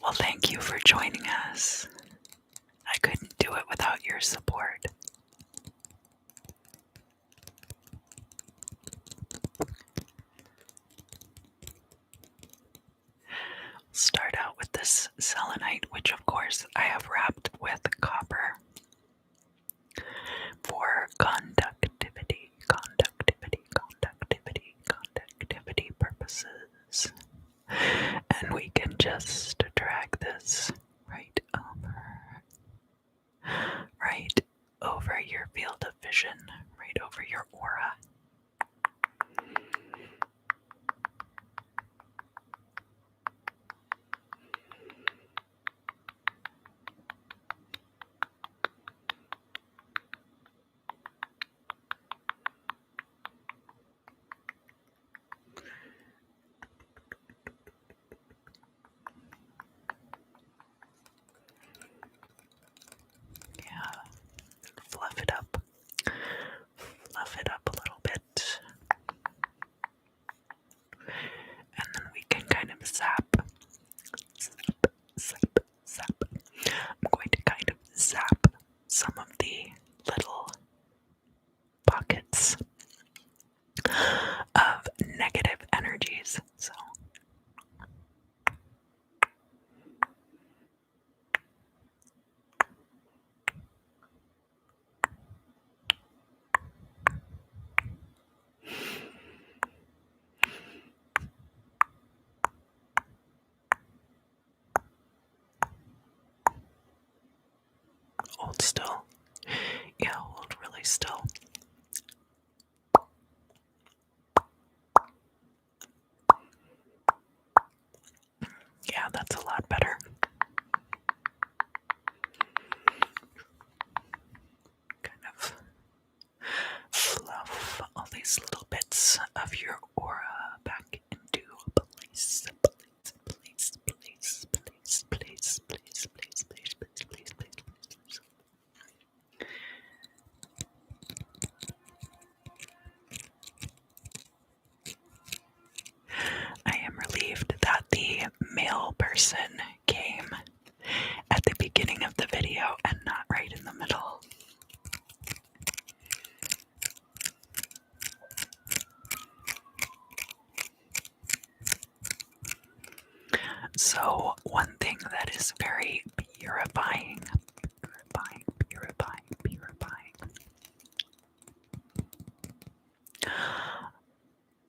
Well, thank you for joining us. I couldn't do it without your support. Start out with this selenite, which of course I have wrapped with copper for conductivity purposes. And we can just drag this right over your field of vision, right over your aura. Fluff it up a little bit, and then we can kind of zap. I'm going to kind of zap some of the little pockets of negative energies. So hold still. Yeah, hold really still. Yeah, that's a lot better. Kind of fluff all these little bits of your aura back into place. I am relieved that the male person came at the beginning of the video and not right in the middle. So one thing that is very purifying.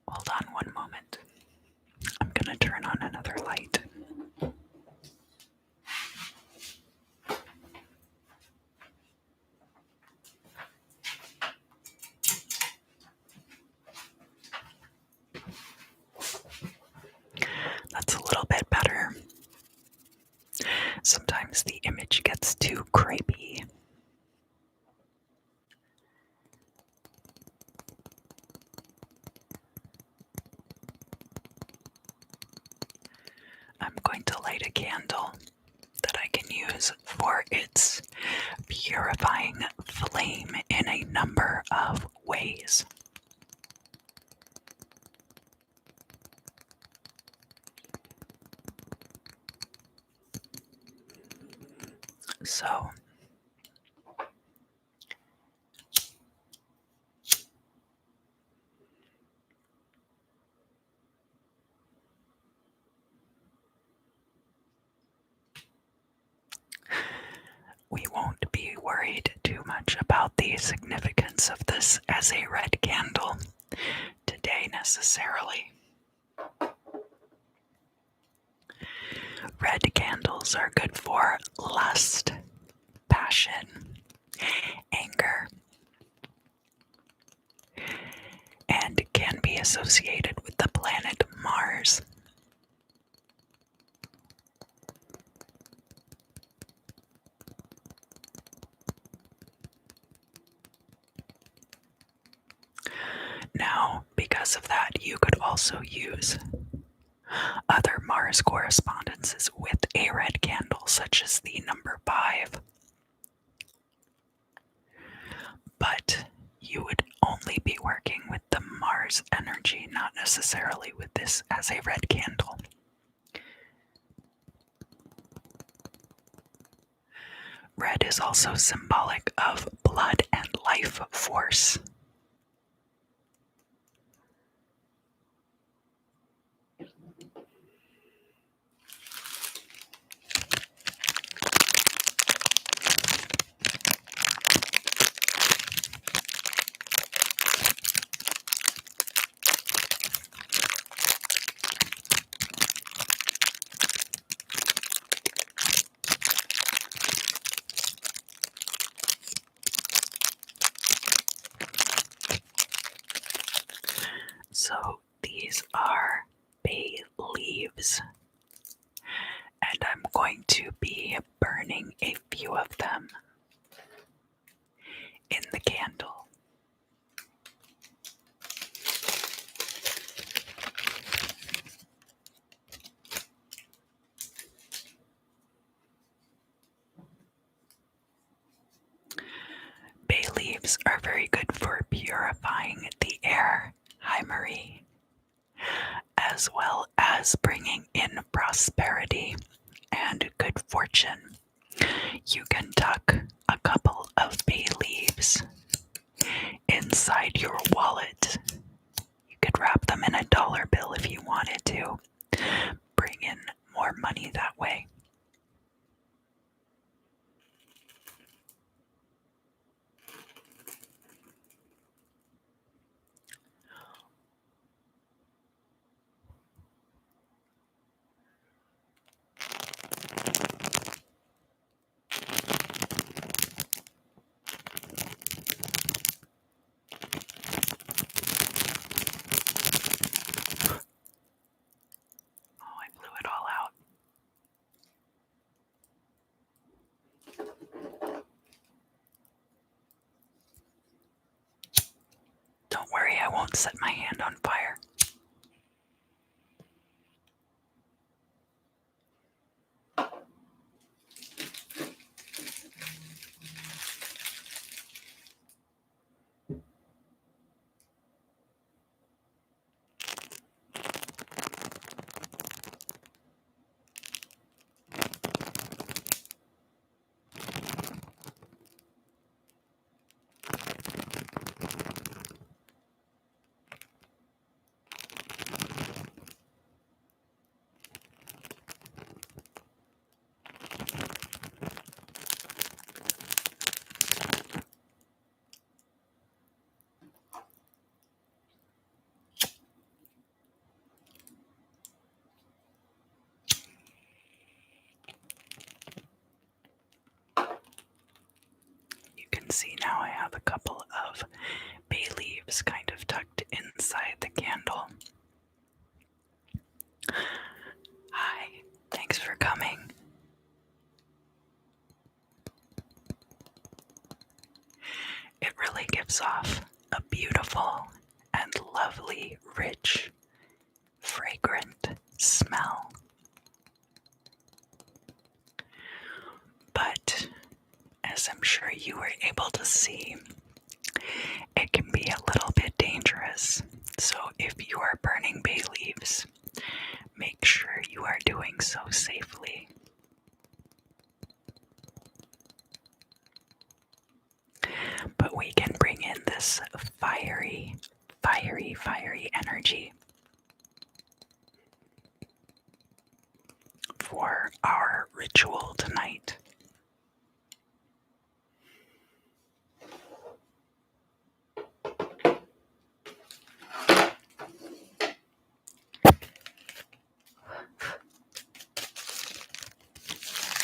Hold on one moment. I'm gonna turn on another light. That's a little bit better. Sometimes the image gets too creepy. I'm going to light a candle that I can use for its purifying flame in a number of ways. So, we won't be worried too much about the significance of this as a red candle today necessarily. Red candles are good for lust, passion, anger, and can be associated with the planet Mars. Now, because of that, you could also use other Mars correspondences with a red candle, such as the number 5. But you would only be working with the Mars energy, not necessarily with this as a red candle. Red is also symbolic of blood and life force. So these are bay leaves, and I'm going to be burning a few of them in the candle. Bay leaves are very good for purifying the air, hi Marie, as well as bringing in prosperity and good fortune. You can tuck a couple of bay leaves inside your wallet. You could wrap them in a dollar bill if you wanted to. Bring in more money that way. Oh, I blew it all out. Don't worry, I won't set my hand on fire. You can see now I have a couple of bay leaves kind of tucked inside the candle. Hi, thanks for coming. It really gives off a beautiful and lovely, rich, fragrant smell. But, as I'm sure you were able to see, it can be a little bit dangerous. So if you are burning bay leaves, make sure you are doing so safely. But we can bring in this fiery energy for our ritual tonight.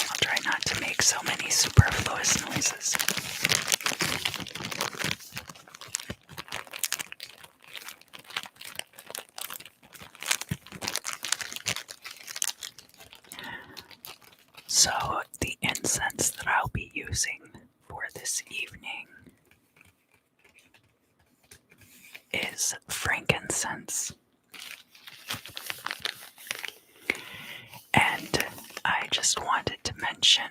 I'll try not to make so many superfluous noises. So the incense that I'll be using for this evening is frankincense. And I just wanted to mention,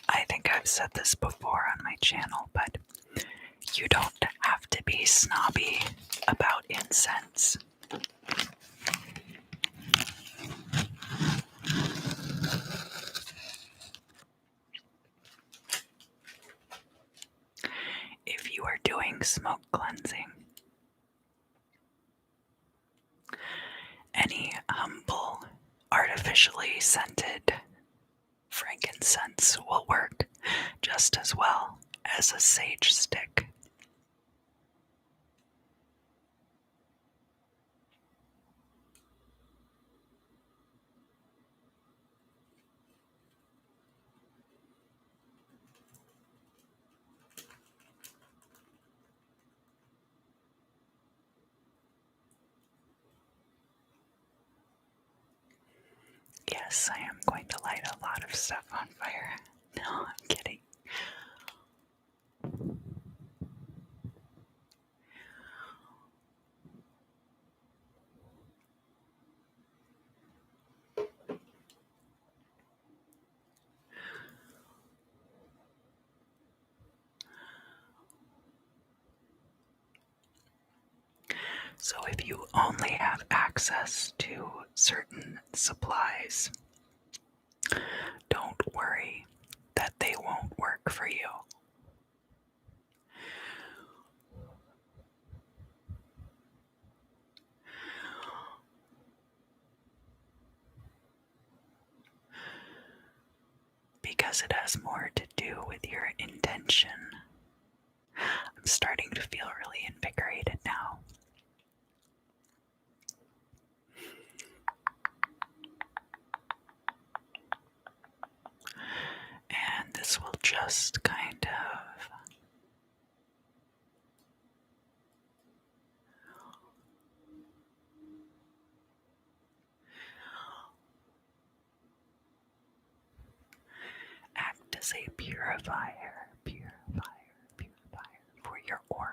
I think I've said this before on my channel, but you don't have to be snobby about incense. cleansing. Any humble, artificially scented frankincense will work just as well as a sage stick. Yes, I am going to light a lot of stuff on fire. No, I'm kidding. So if you only have access to certain supplies, don't worry that they won't work for you. Because it has more to do with your intention. I'm starting to feel really invigorated now. And this will just kind of act as a purifier for your aura.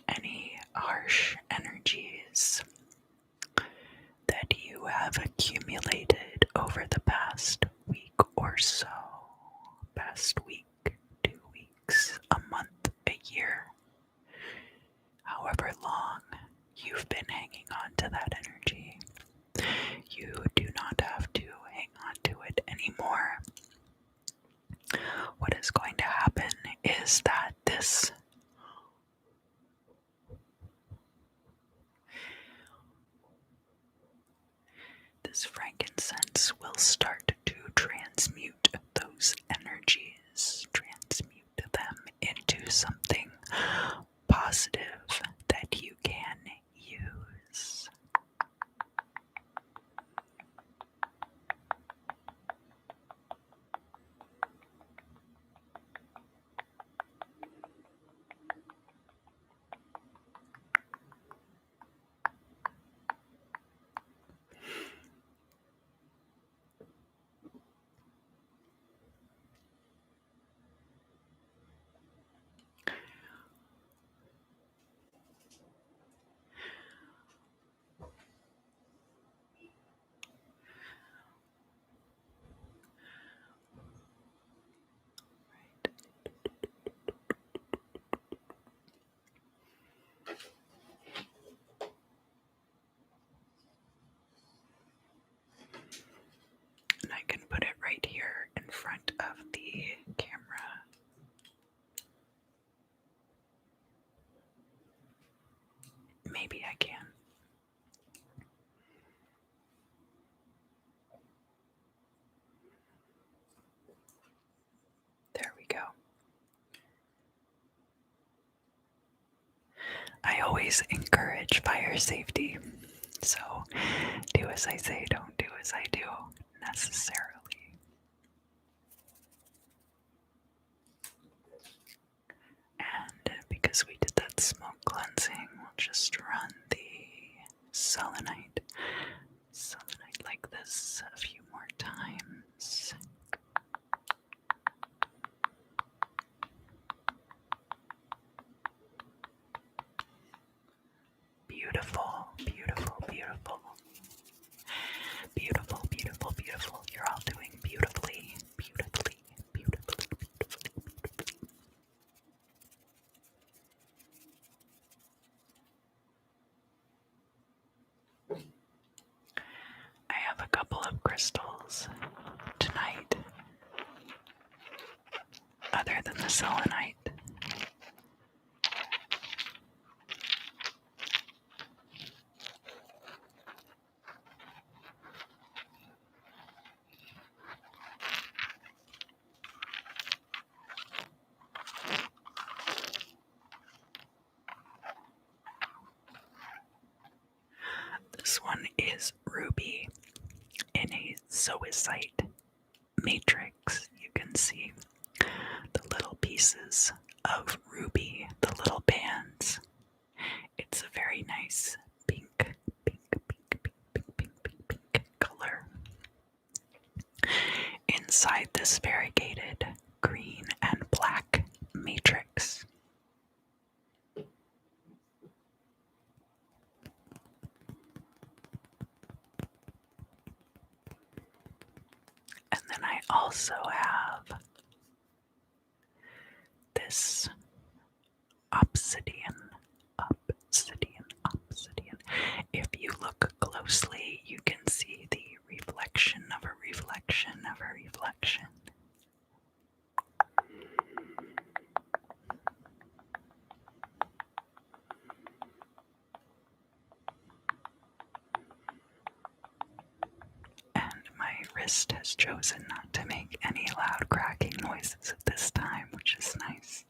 Any harsh energies that you have accumulated over the past week or so, past week, 2 weeks, a month, a year, however long you've been hanging on to that energy, you do not have to hang on to it anymore. What is going to happen is that this frankincense will start to transmute those energies, transmute them into something positive that you can use. And I can put it right here in front of the camera. Maybe I can. There we go. I always encourage fire safety. So do as I say, don't do as I do necessarily. And because we did that smoke cleansing, we'll just run the selenite like this a few more times. Beautiful, beautiful, beautiful. Beautiful, beautiful, beautiful. You're all doing crystals tonight, other than the selenite. This one is ruby in a zoisite matrix. You can see the little pieces of ruby, the little bands. It's a very nice pink color. Inside this variegated green and black matrix. And then I also have this obsidian. If you look closely, you can see the reflection of a reflection of a reflection. And my wrist has chosen not to make any loud cracking noises at this time, which is nice.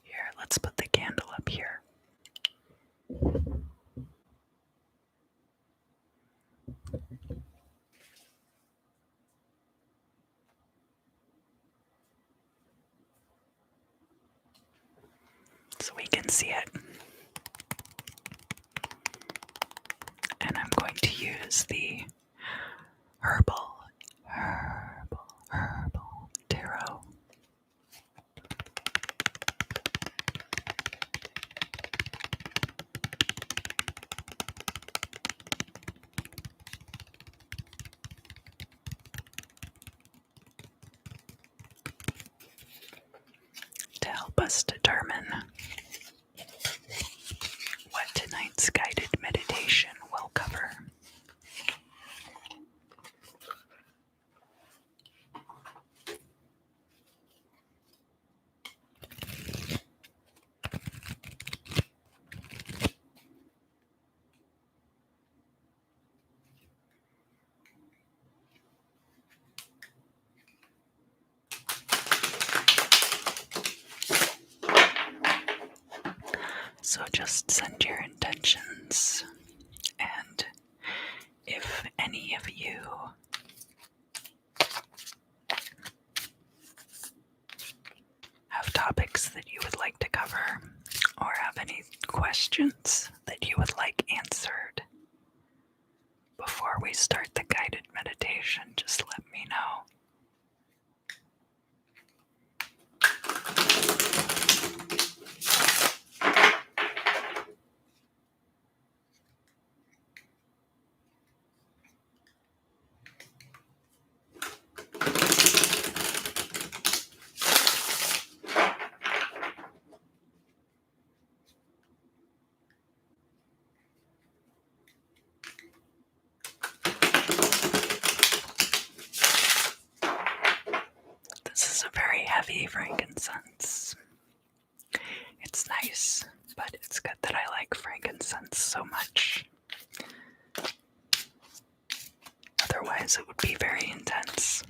Here, let's put the candle up here. So we can see it. And I'm going to use the herbal tarot. To help us determine what tonight's guided meditation will cover. So just send your intentions, and if any of you have topics that you would like to cover, or have any questions that you would like answered before we start the guided meditation, just let me know. This is a very heavy frankincense. It's nice, but it's good that I like frankincense so much. Otherwise, it would be very intense.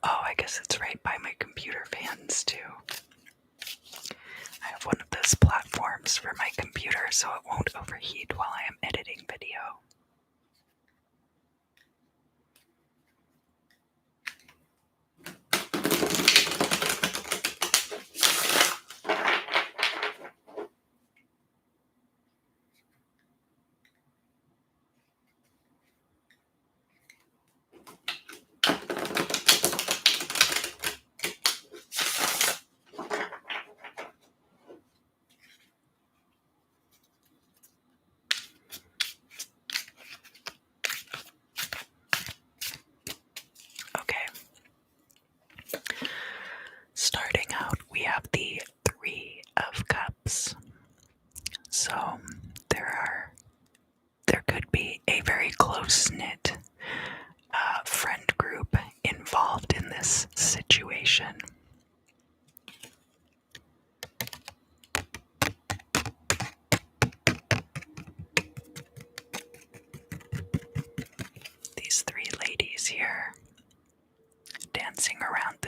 Oh, I guess it's right by my computer fans, too. I have one of those platforms for my computer so it won't overheat while I am editing video.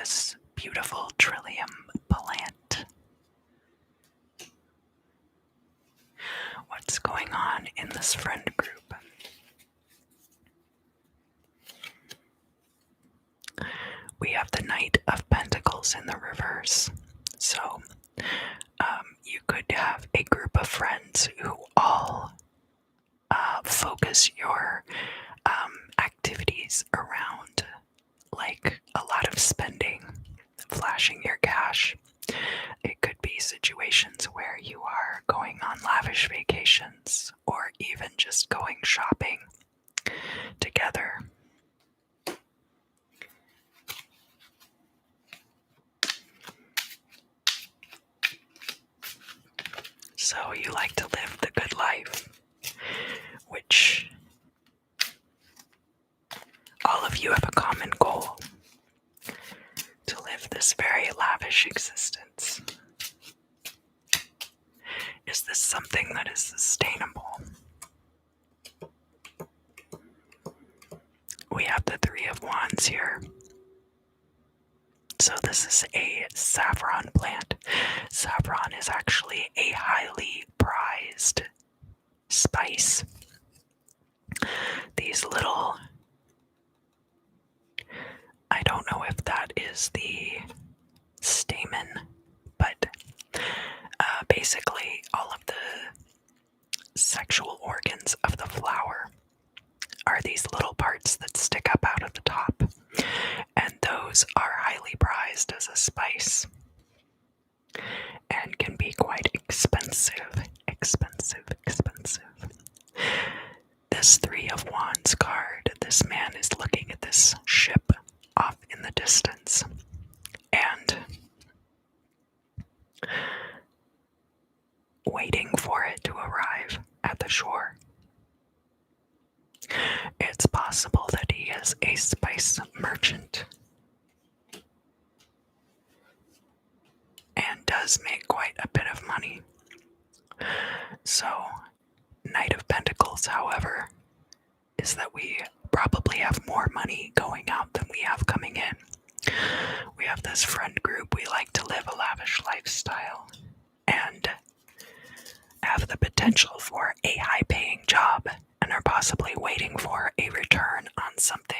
this beautiful trillium plant. What's going on in this friend group? We have the Knight of Pentacles in the reverse. So you could have a group of friends who all focus your activities around like a lot of spending, flashing your cash. It could be situations where you are going on lavish vacations or even just going shopping together. So you like to live the good life, which all of you have a common goal: to live this very lavish existence. Is this something that is sustainable? We have the Three of Wands here. So this is a saffron plant. Saffron is actually a highly prized spice. These little, I don't know if that is the stamen, but basically all of the sexual organs of the flower are these little parts that stick up out of the top, and those are highly prized as a spice and can be quite expensive. This Three of Wands card, this man is looking at this ship off in the distance and waiting for it to arrive at the shore. It's possible that he is a spice merchant and does make quite a bit of money. So, Knight of Pentacles, however, is that we probably have more money going out than we have coming in. We have this friend group. We like to live a lavish lifestyle and have the potential for a high-paying job and are possibly waiting for a return on something.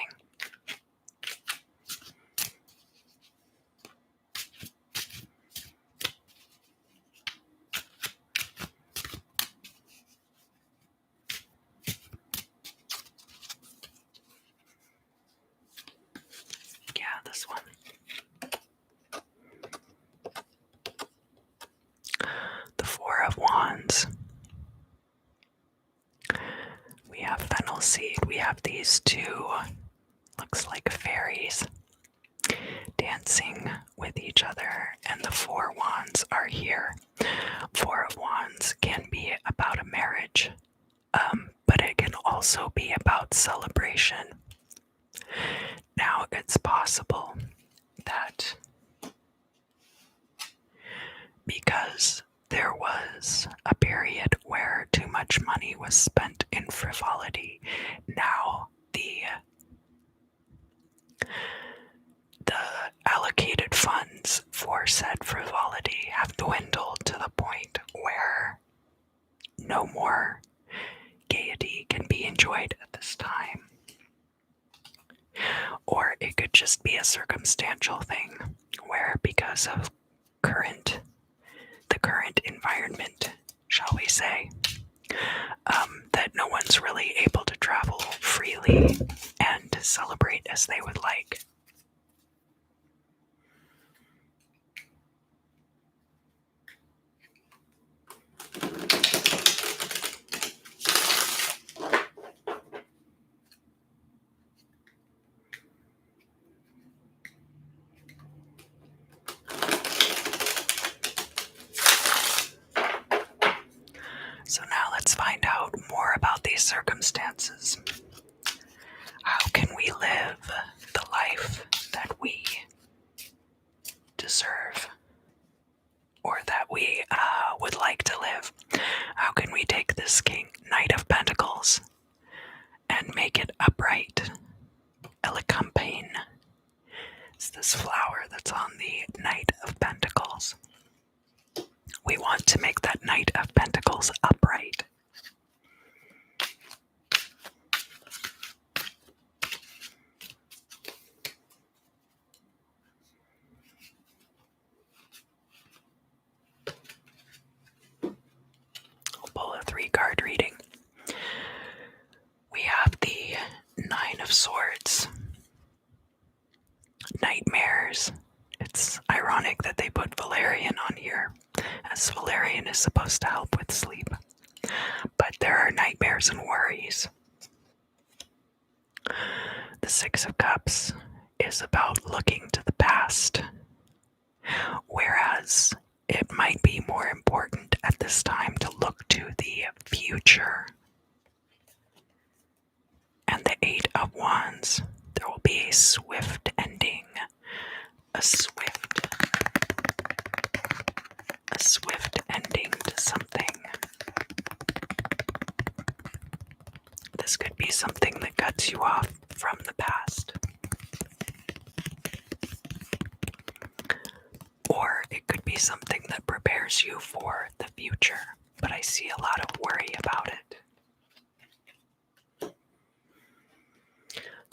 Yeah, this one. The Four of Wands. We have fennel seed. We have these two, looks like fairies, dancing with each other, and the Four Wands are here. Four of Wands can be about a marriage, but it can also be about celebration. Now, it's possible that because there was a period where too much money was spent in frivolity, now the allocated funds for said frivolity have dwindled to the point where no more gaiety can be enjoyed at this time. Or it could just be a circumstantial thing where, because of the current environment, shall we say, that no one's really able to travel freely and celebrate as they would like. So now let's find out more about these circumstances. How can we live the life that we deserve, or that we would like to live? How can we take this Knight of Pentacles and make it upright, elecampane, is this flower that's on the Knight of Pentacles. We want to make that Knight of Pentacles upright. I'll pull a 3-card reading. We have the Nine of Swords. Nightmares. It's ironic that they put valerian on here, as valerian is supposed to help with sleep. But there are nightmares and worries. The Six of Cups is about looking to the past, whereas it might be more important at this time to look to the future. And the Eight of Wands, there will be a swift ending, a swift ending to something. This could be something that cuts you off from the past. Or it could be something that prepares you for the future, but I see a lot of worry about it.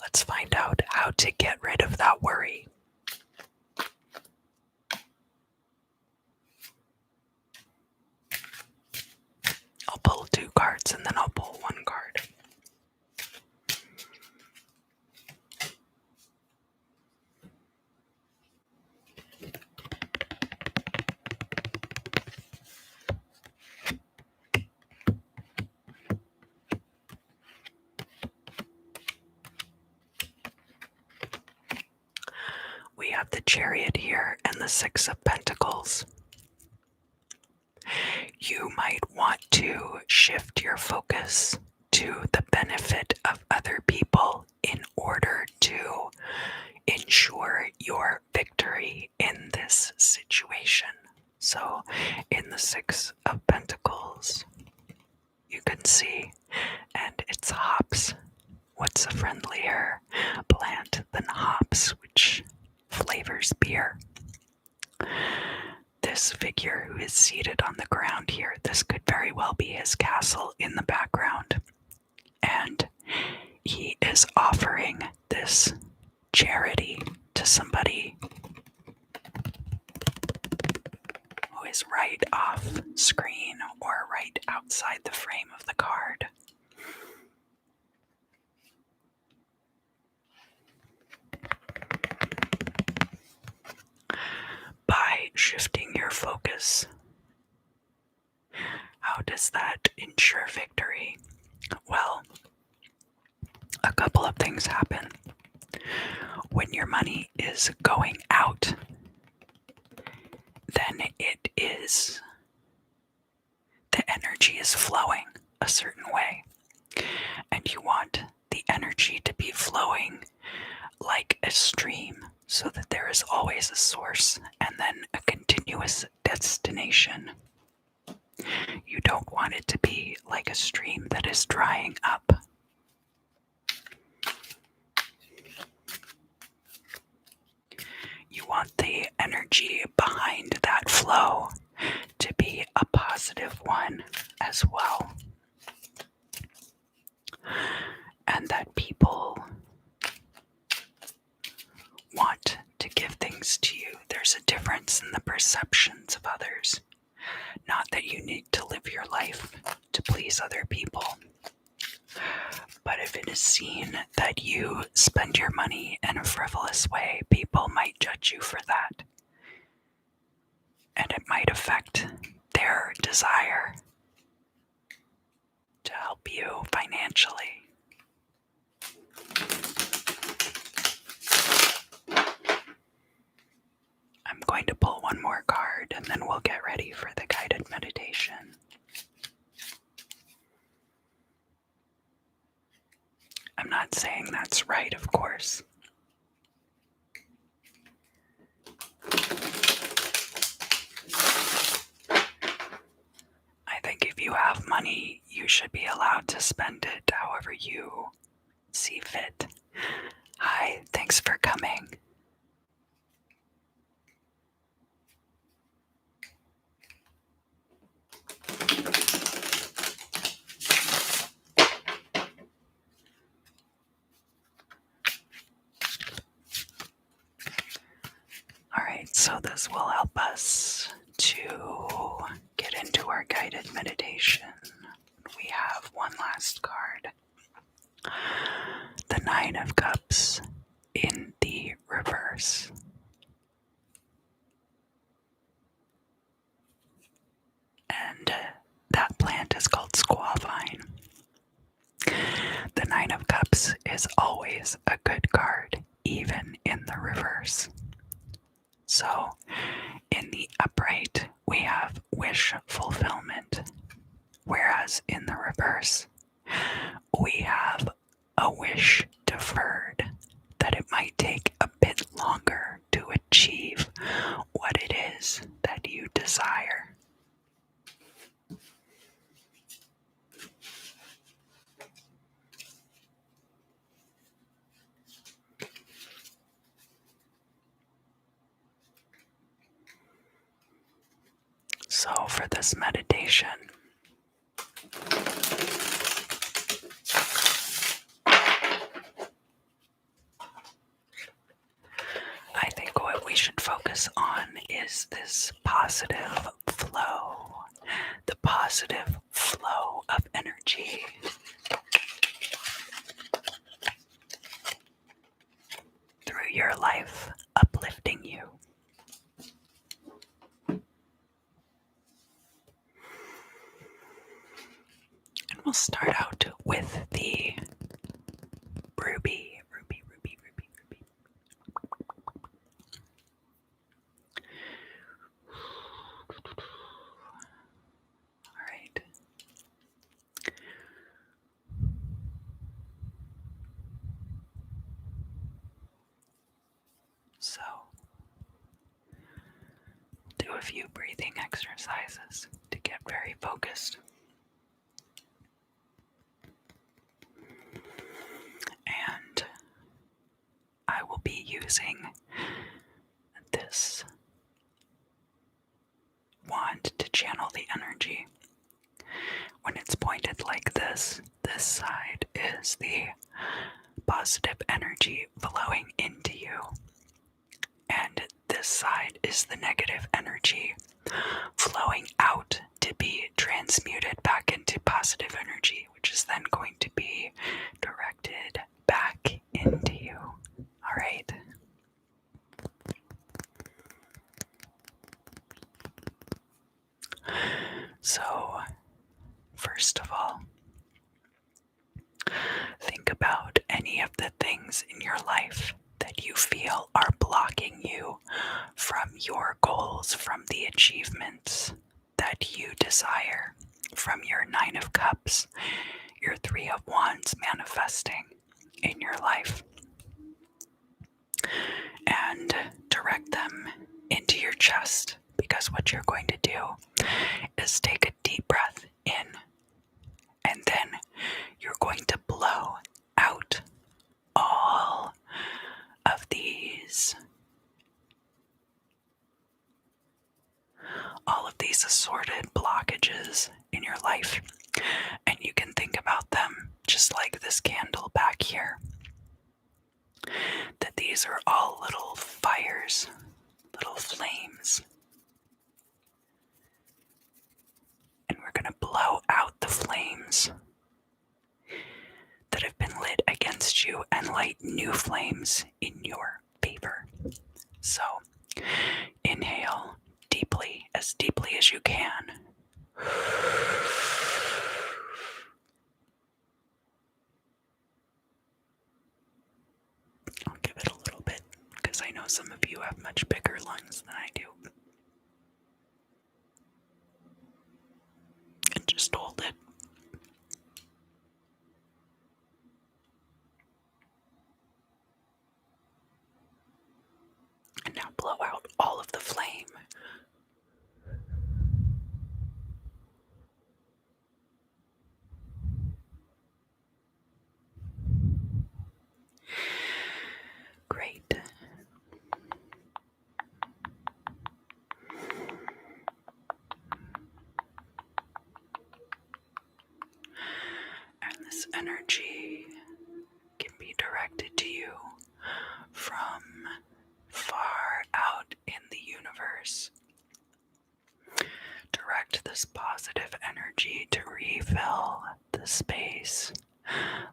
Let's find out how to get rid of that worry. I'll pull 2 cards and then I'll pull 1 card. We have the Chariot here and the Six of Pentacles. You might want to shift your focus to the benefit of other people in order to ensure your victory in this situation. So, in the Six of Pentacles, you can see, and it's hops. What's a friendlier plant than hops, which flavors beer? This figure who is seated on the ground here, this could very well be his castle in the background. And he is offering this charity to somebody who is right off screen or right outside the frame of the card. By shifting your focus, how does that ensure victory? Well, a couple of things happen. When your money is going out, then the energy is flowing a certain way. And you want the energy to be flowing like a stream, so that there is always a source and then a continuous destination. You don't want it to be like a stream that is drying up. You want the energy behind that flow to be a positive one as well. And that people want to give things to you. There's a difference in the perceptions of others. Not that you need to live your life to please other people. But if it is seen that you spend your money in a frivolous way, people might judge you for that. And it might affect their desire to help you financially. I'm going to pull 1 more card and then we'll get ready for the guided meditation. I'm not saying that's right, of course. I think if you have money, you should be allowed to spend it however you see fit. Hi, thanks for coming. So this will help us to get into our guided meditation. We have one last card. The Nine of Cups in the reverse. And that plant is called squaw vine. The Nine of Cups is always a good card, even in the reverse. So, in the upright, we have wish fulfillment, whereas in the reverse, we have a wish deferred, that it might take a bit longer to achieve what it is that you desire. So for this meditation, I think what we should focus on is this positive flow, the positive flow of energy through your life, uplifting you. And we'll start out with the ruby. All right. So, do a few breathing exercises to get very focused. And I will be using this wand to channel the energy. When it's pointed like this side is the positive energy flowing into you, and this side is the negative energy flowing out to be transmuted back into positive energy, which is then going to be directed back into you. All right. So, first of all, think about any of the things in your life that you feel are blocking you from your goals, from the achievements that you desire, from your Nine of Cups, your Three of Wands manifesting in your life. And direct them into your chest, because what you're going to do is take a deep breath in, and then you're going to blow out all of these assorted blockages in your life. And you can think about them just like this candle back here, that these are all little fires, little flames. And we're going to blow out the flames that have been lit against you and light new flames in your favor. So, inhale deeply, as deeply as you can. I'll give it a little bit, because I know some of you have much bigger lungs than I do. And just hold it. And now blow out all of the flame. Great. And this energy can be directed to you from far out in the universe. this positive energy to refill the space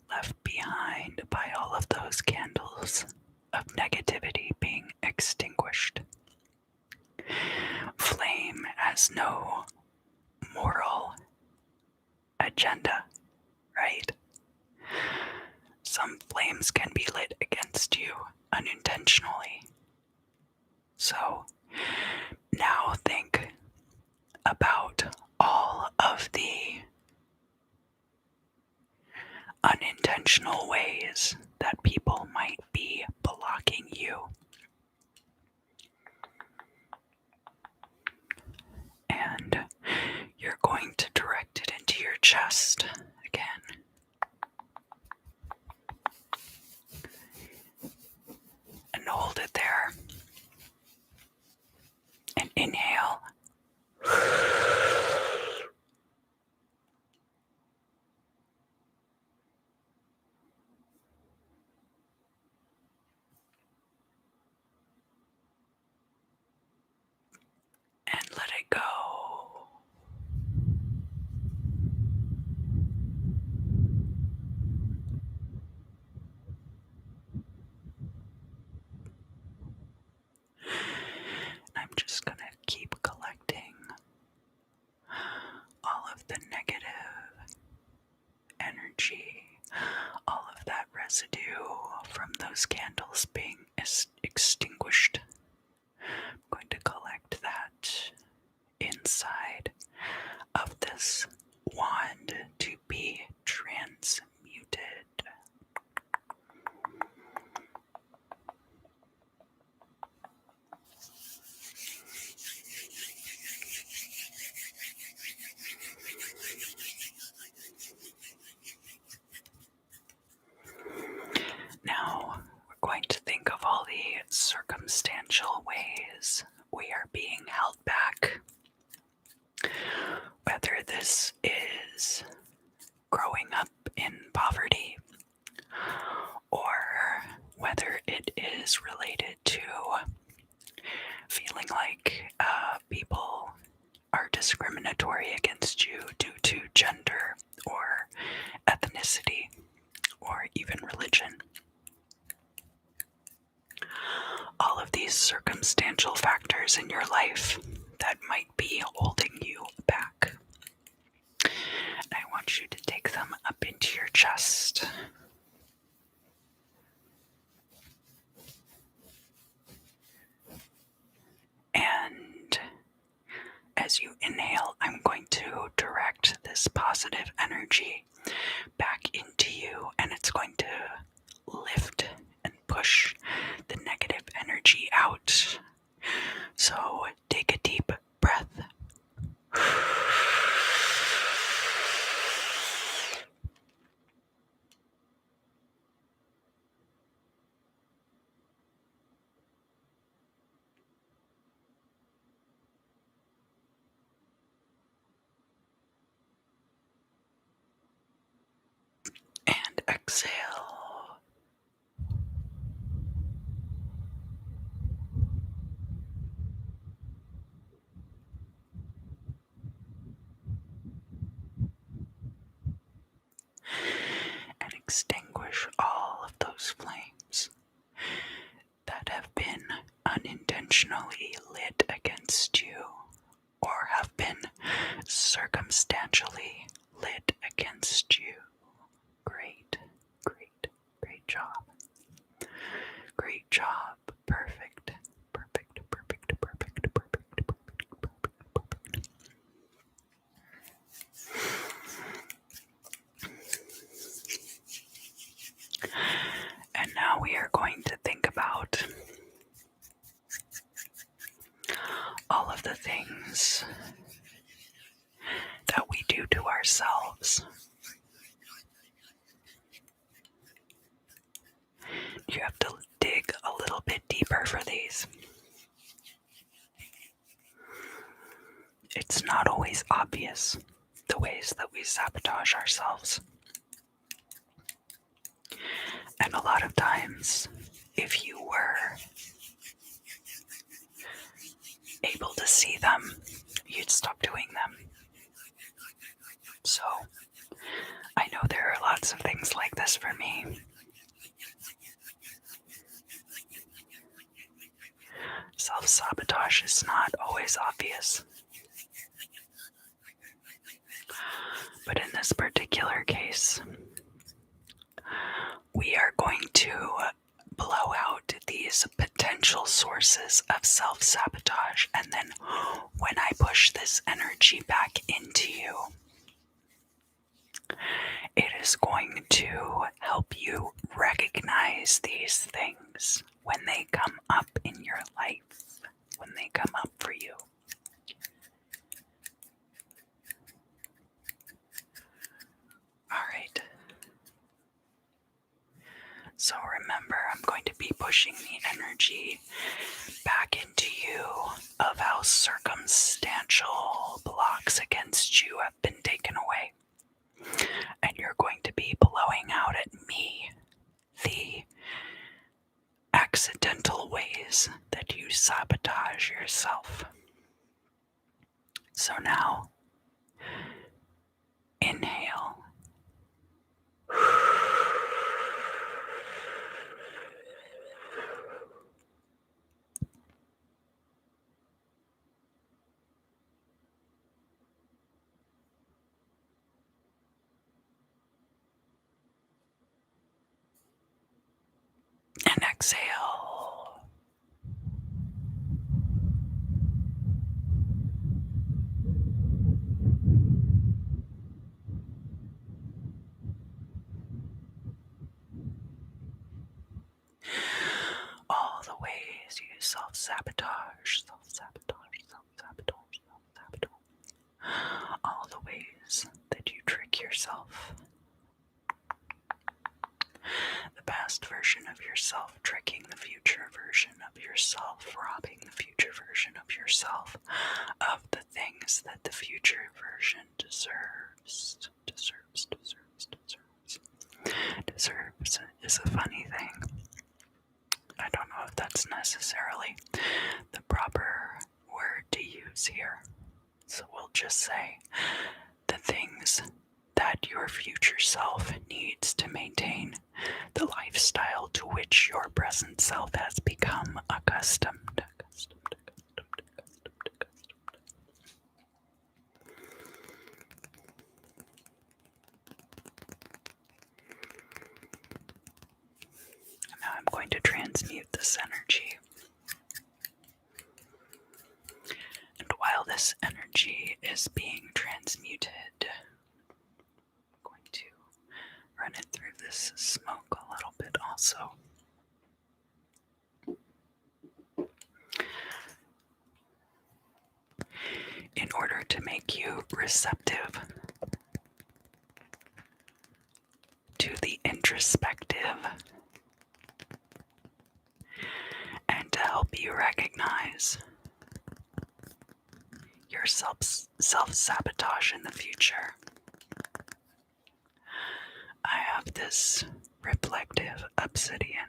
left behind by all of those candles of negativity being extinguished. Flame has no moral agenda, right? Some flames can be lit against you unintentionally. So now think about all of the unintentional ways that people might be blocking you. And you're going to direct it into your chest again. And hold it there. And inhale. And let it go. I'm just gonna keep collecting all of the negative energy, all of that residue from those candles being extinguished. I'm going to collect that inside of this wand to be transmuted. Now, we're going to think of all the circumstantial ways we are being held back. Whether this is growing up in poverty, or whether it is related to feeling like people are discriminatory against you due to gender or ethnicity or even religion. All of these circumstantial factors in your life that might be holding you back. And I want you to take them up into your chest. And as you inhale, I'm going to direct this positive energy back into you, and it's going to lift and push the negative energy out. So take a deep breath. And exhale. And extinguish all of those flames that have been unintentionally lit against you or have been circumstantially lit against you. Great, great, great job. Great job. Perfect, perfect, perfect, perfect, perfect, perfect. And now we are going to think about all of the things that we do to ourselves. You have to dig a little bit deeper for these. It's not always obvious, the ways that we sabotage ourselves. And a lot of times, if you were able to see them, you'd stop doing them. obvious for me. Self-sabotage is not always obvious. But in this particular case, we are going to blow out these potential sources of self-sabotage, and then when I push this energy back into you, it is going to help you recognize these things when they come up in your life, when they come up for you. Alright. So remember, I'm going to be pushing the energy back into you of how circumstantial blocks against you have been taken away. And you're going to be blowing out at me the accidental ways that you sabotage yourself. So now, inhale. And exhale. All the ways you self-sabotage. All the ways that you trick yourself. The past version of yourself tricking the future version of yourself, robbing the future version of yourself of the things that the future version deserves. Deserves is a funny thing. I don't know if that's necessarily the proper word to use here. So we'll just say the things that your future self needs to maintain the lifestyle to which your present self has become accustomed. Now I'm going to transmute this energy. And while this energy is being transmuted, I'm going to run it through this smoke a little bit also. In order to make you receptive to the introspective and to help you recognize your self-sabotage in the future, I have this reflective obsidian.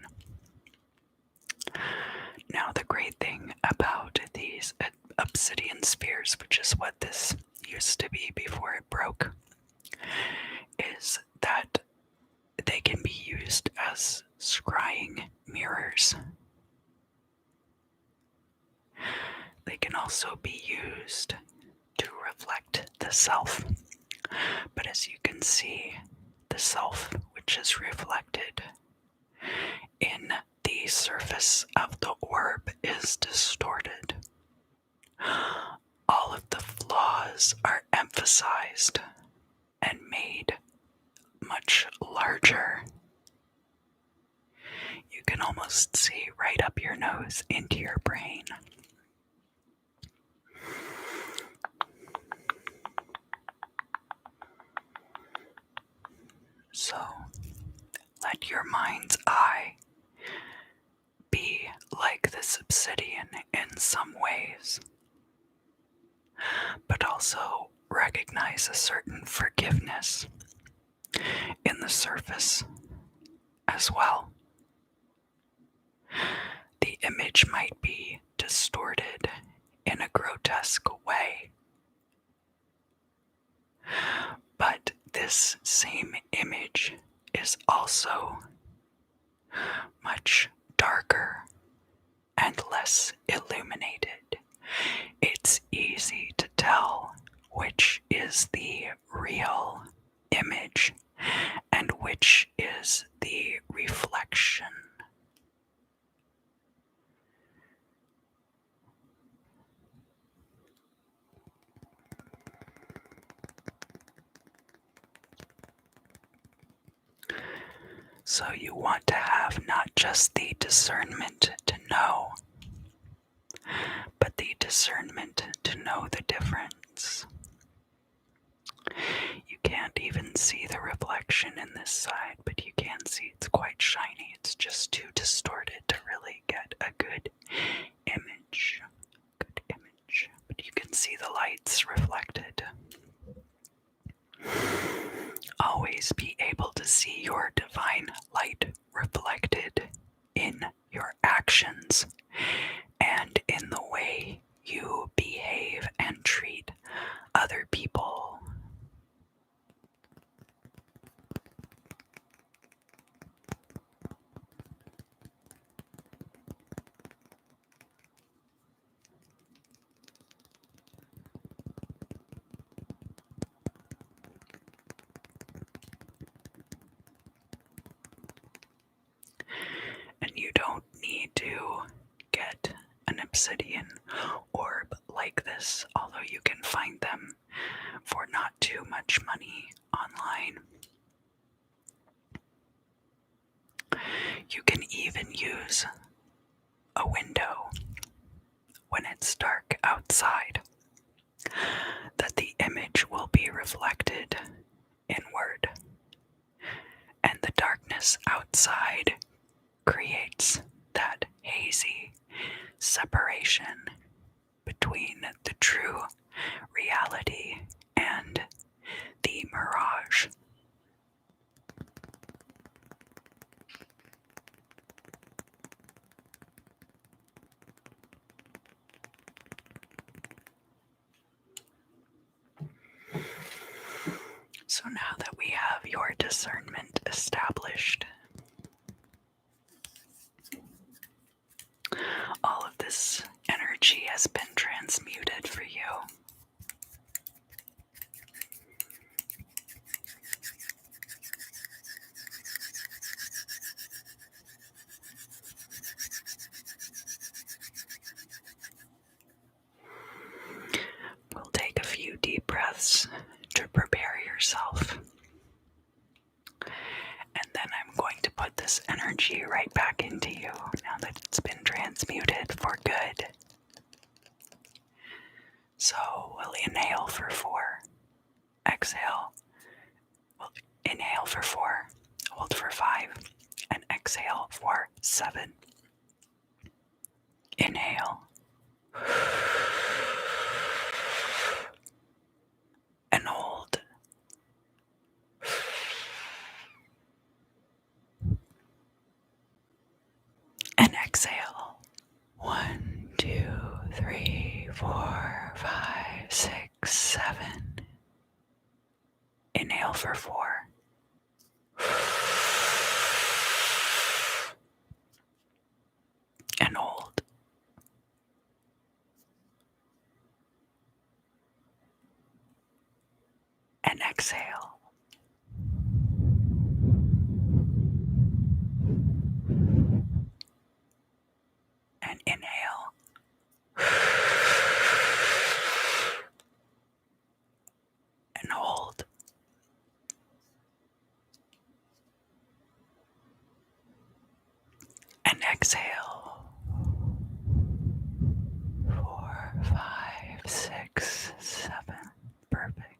Now, the great thing about these obsidian spheres, which is what this used to be before it broke, is that they can be used as scrying mirrors. They can also be used to reflect the self. But as you can see, the self, which is reflected in the surface of the orb, is distorted. All of the flaws are emphasized and made much larger. You can almost see right up your nose into your brain. So, let your mind's eye be like this obsidian in some ways, but also recognize a certain forgiveness in the surface as well. The image might be distorted in a grotesque way, but this same image is also much darker and less illuminated. It's easy to tell which is the real image and which is the reflection. So you want to have not just the discernment to know, but the discernment to know the difference. You can't even see the reflection in this side, but you can see it's quite shiny. It's just too distorted to really get a good image. But you can see the lights reflected. Always be able to see your divine light reflected in your actions and in the way you behave and treat other people. And you don't need to get an obsidian orb like this, although you can find them for not too much money online. You can even use a window when it's dark outside, that the image will be reflected inward, and the darkness outside creates that hazy separation between the true reality and the mirage. So now that we have your discernment established, all of this energy has been transmuted for you. We'll take a few deep breaths to prepare yourself. And then I'm going to put this energy right back into you now that it's been transmuted for good. So we'll inhale for 4, exhale. We'll inhale for 4, hold for 5, and exhale for 7. Inhale. And hold. And exhale. 1, 2, 3, 4, 5, 6, 7. Inhale for 4. And hold. And exhale. And inhale. And hold. And exhale. 4, 5, 6, 7. Perfect.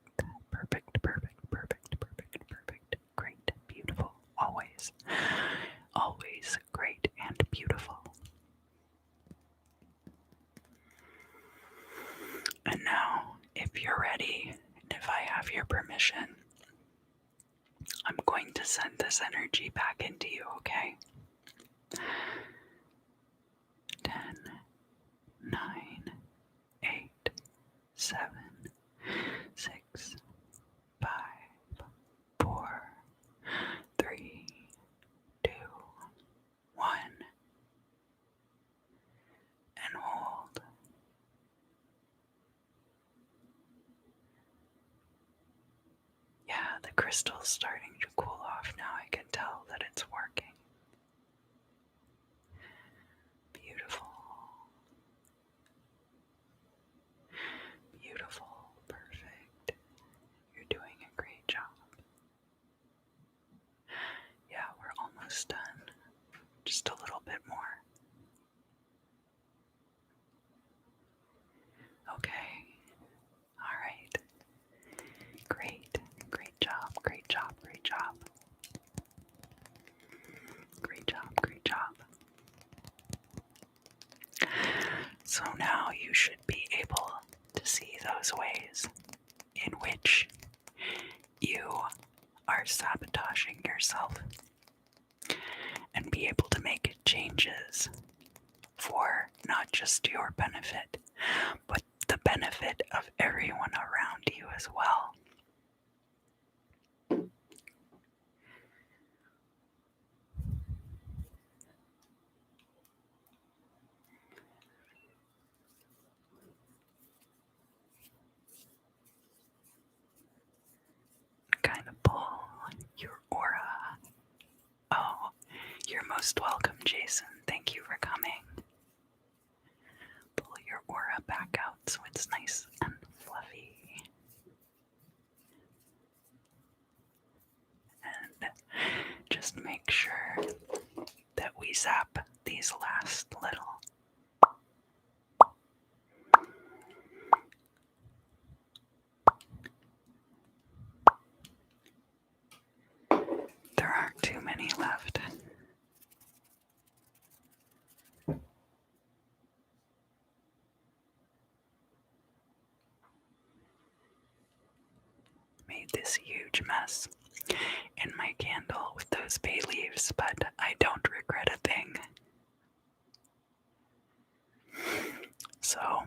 Great. Beautiful. Always. Always great and beautiful. And now, if you're ready, and if I have your permission, I'm going to send this energy back into you, okay? 10, 9, 8, 7, 6, 5, 4, 3, crystal's starting to cool off now. I can tell that it's working. Beautiful. Beautiful. Perfect. You're doing a great job. Yeah, we're almost done. Just a little bit more. Okay. All right. Great. Great job. Great job. Great job. Great job. Great job. So now you should be able to see those ways in which you are sabotaging yourself and be able to make changes for not just your benefit, but the benefit of everyone around you as well. Kind of pull your aura. Oh, you're most welcome, Jason. Thank you for coming. Pull your aura back out so it's nice and fluffy. And just make sure that we zap these last little. There aren't too many left. Made this huge mess in my candle with those bay leaves, but I don't regret a thing. So,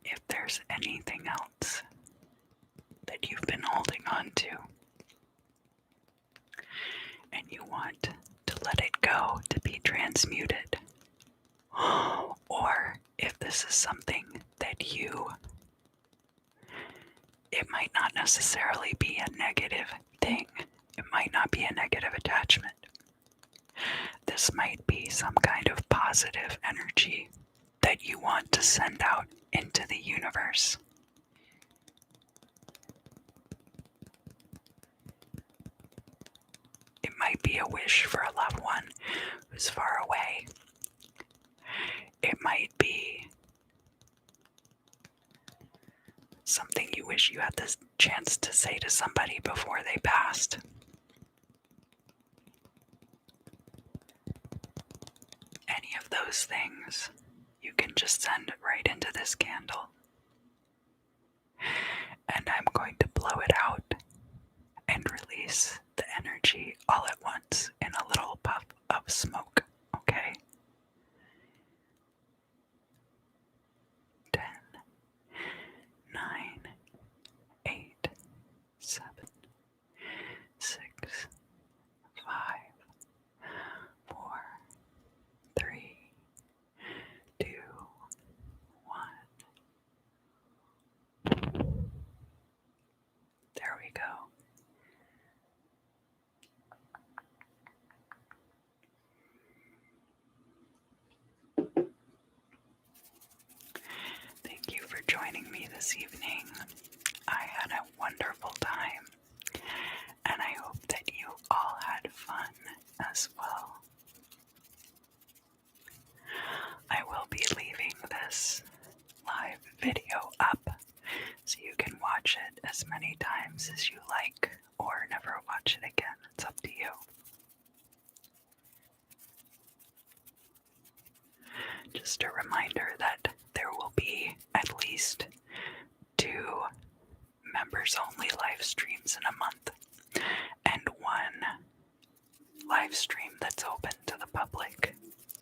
if there's anything else that you've been holding on to and you want to let it go to be transmuted, or if this is something that it might not necessarily be a negative thing, it might not be a negative attachment. This might be some kind of positive energy that you want to send out into the universe. It might be a wish for a loved one who's far away. It might be something you wish you had the chance to say to somebody before they passed. Any of those things, you can just send it right into this candle. And I'm going to blow it out and release the energy all at once in a little puff of smoke, okay? 10, 9, 8, 7, 6, 5, 4, 3, 2, 1. There we go. Thank you for joining me this evening. I had a wonderful time, and I hope that you all had fun as well. I will be leaving this live video up so you can watch it as many times as you like, or never watch it again. It's up to you. Just a reminder that there will be at least 2 members-only live streams in a month, and 1 live stream that's open to the public.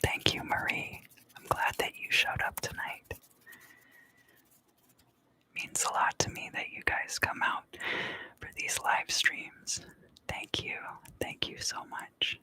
Thank you, Marie. I'm glad that you showed up tonight. It means a lot to me that you guys come out for these live streams. Thank you. Thank you so much.